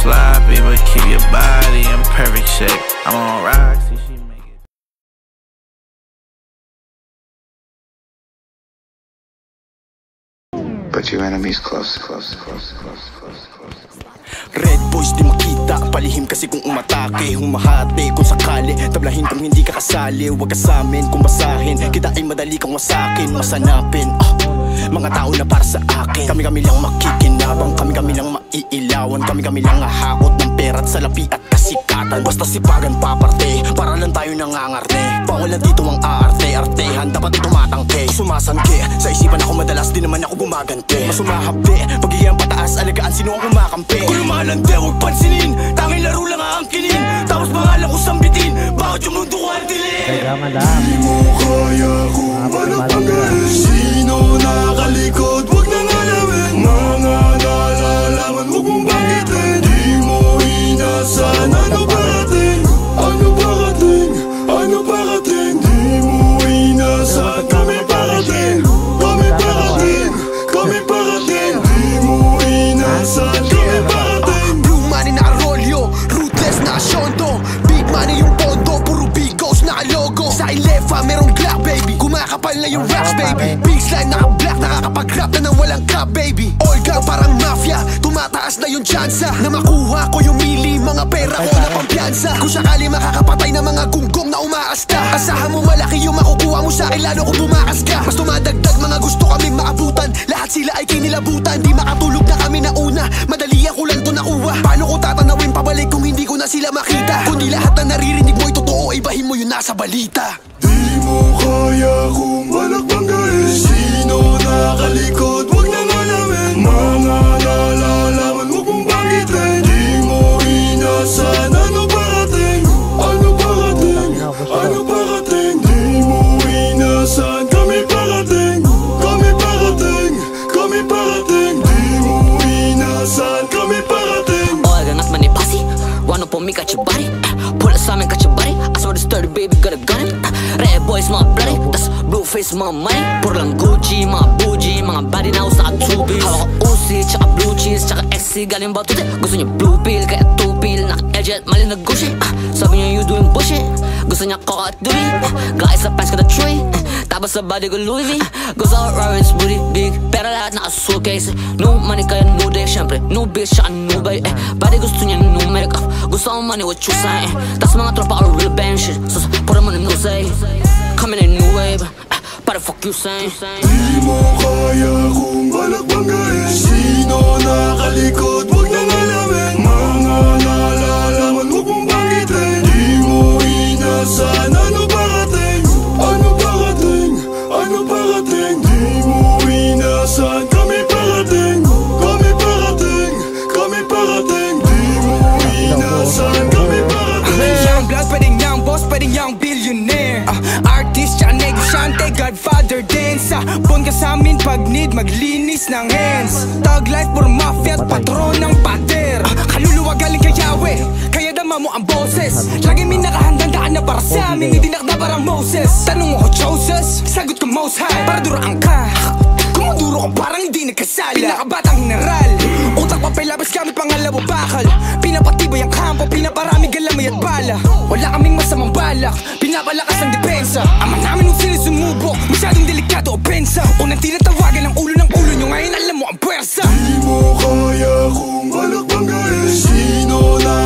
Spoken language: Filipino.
sloppy, but keep your body in perfect shape. I'm on Roxy, she make it. Put your enemies close, close, close, close, close, close. Red boys di makita, palihim kasi kung umatake. Humahati kung sakali, tablahin kung hindi ka kasali. Huwag ka sa'min kung basahin, kita ay madali kang wasakin, masanapin. Mga tao na para sa akin, kami-kami lang makikinabang, kami-kami lang maiilawan, kami-kami lang ahakot ng pera at salapi at kasikatan. Basta sipagan paparte, para lang tayo nangangarte. Bawal lang dito ang aarte-artehan, dapat tumatangke. Sumasangke, sa isipan ako madalas, di naman ako gumagante. Masumahabi, pagiging pataas, alagaan sino ang kumakampi. Kung lumalande, huwag pansinin, tanging laro lang aangkinin. Tapos pangalan ko sambitin, bakit yung mundo ko ang dilim? Di mo kaya kung malapagain, sino nakalikot, huwag nang alamin. Mga nalalaman, huwag mong banggitin. Di mo inasan, ano parating? Ano parating? Ano parating? Di mo inasan, kami parating. Kami parating, kami parating. Di mo inasan, kami parating. Blue money nakarolyo, ruthless nakasyondo. Big money yung pondo, puro bigos nakalogo. Sa Ilefa merong Glock baby, kumakapal na yung raps baby. Big slime naka-black, nakakapag-rap na nang walang cap baby. All gang parang mafia, tumataas na yung tsansa na makuha ko yung mili, mga pera ko na pampiyansa. Kung sakali makakapatay na mga gunggong na umaasta, asahan mo malaki yung makukuha mo sa'kin lalo kung bumakas ka. Mas tumadagdag mga gusto kami maabutan, lahat sila ay kinilabutan. Di makatulog na kami na una, madali ako lang to nakuha. Paano ko tatanawin pabalik kung hindi ko na sila makita? Kundi lahat na naririnig mo'y totoo, ibahin mo yung nasa balita. Di mo kaya kung malakbanggain, sino nakalikot, huwag nang alamin. Mga nalalaman, huwag mong banggitin. Di mo inasan, ano parating? Ano parating? Ano parating? Di mo inasan, kami parating. Kami parating, kami parating. Di mo inasan, kami parating. Oigan at manipasi, wanna pull me got your body. Pull us on me got your body. I saw the sturdy baby got a gun. Red boys mga bloody, tas blue face mga money. Puro lang Gucci, mga bougie, mga body na sa tubis. Hawak ko Uzi, tsaka blue cheese, tsaka XC galing ba tuti. Gusto niya blue pill, kaya two pill. Naka-LG at mali na Gucci. Sabi niya you doing bullshit. Gusto niya coca at doobie. Guys sa pants ko na Troy, tapos sa body ko Louis V. Gusto ko Rollins booty big, pero lahat naka-suitcase. New money kaya new day, syempre new bitch, tsaka new bay. Body gusto niya new makeup, gusto ko money what you saying. Tas mga tropa ko real band shit, so put them on the new say. Coming in a new wave, but the fuck you saying? Di mo kaya kung malakbanggain, sino nakalikot, huwag nang alamin. Mga nalalaman, huwag mong banggitin. Di mo inasan, ano parating? Ano parating? Ano parating? Di mo inasan, kami parating. Kami parating, kami parating. Di mo inasan, kami parating. Young blood, pwedeng young boss, pwedeng young billionaire. Artist, tsaka negosyante, Godfather din. Sa bon ka sa'min pag need maglinis ng hands. Thug life, puro mafia at patron ng pader. Kaluluwa galing kay Yahweh, kaya dama mo ang boses. Lagi may nakahandandaan na para sa'min, hindi nakda parang Moses. Tanong mo ko Joseph, sagot ko most high. Para duraan ka, kung maduro ka parang hindi nagkasala. Pinakabatang general, utak papel labas gamit pangalawa bakal. Pinapatibay ang kampo, pinaparami galamay at bala. Wala kaming masamang balak, pinapalakas ang depensa. Ama namin nung sinusumubok, masyadong delikado opensa. Unang tinatawagan ng ulo nyo, ngayon alam mo ang puwersa. Di mo kaya kung malakbanggain, sino na